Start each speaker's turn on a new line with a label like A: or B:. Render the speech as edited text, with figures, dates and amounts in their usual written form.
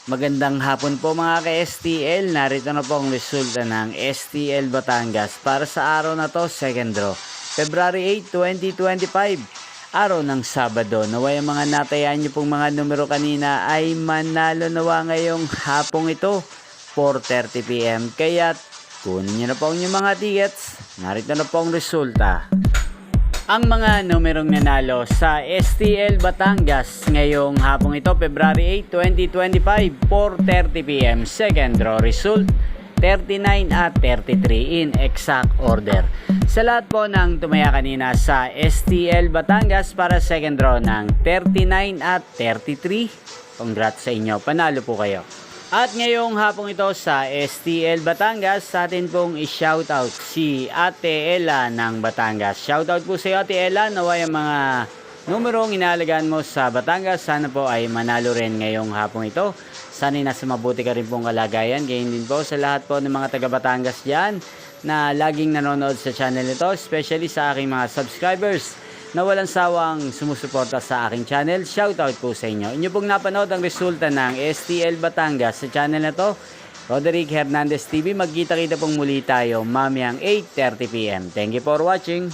A: Magandang hapon po mga ka-STL. Narito na po ang resulta ng STL Batangas para sa araw na to, second draw. February 8, 2025. Araw ng Sabado. Naway ang mga natayaan nyo pong mga numero kanina ay manalo nawa ngayong hapong ito, 4:30 PM. Kaya kunin nyo na po ang inyong mga tickets. Narito na po ang resulta. Ang mga numerong nanalo sa STL Batangas ngayong hapong ito, February 8, 2025, 4:30 PM. Second draw result, 39 at 33 in exact order. Sa lahat po ng tumaya kanina sa STL Batangas para second draw ng 39 at 33, congrats sa inyo, panalo po kayo. At ngayong hapong ito sa STL Batangas, sa atin pong i-shoutout si Ate Ella ng Batangas. Shoutout po sa iyo Ate Ella, naway ang mga numerong inalagaan mo sa Batangas, sana po ay manalo rin ngayong hapong ito. Sana'y nasa mabuti ka rin pong kalagayan. Gayon din po sa lahat po ng mga taga Batangas dyan na laging nanonood sa channel nito, especially sa aking mga subscribers na walang sawang sumusuporta sa aking channel. Shoutout po sa inyo. Inyo pong napanood ang resulta ng STL Batangas sa channel na to, Roderick Hernandez TV. Magkita-kita pong muli tayo mamayang 8:30 PM. Thank you for watching.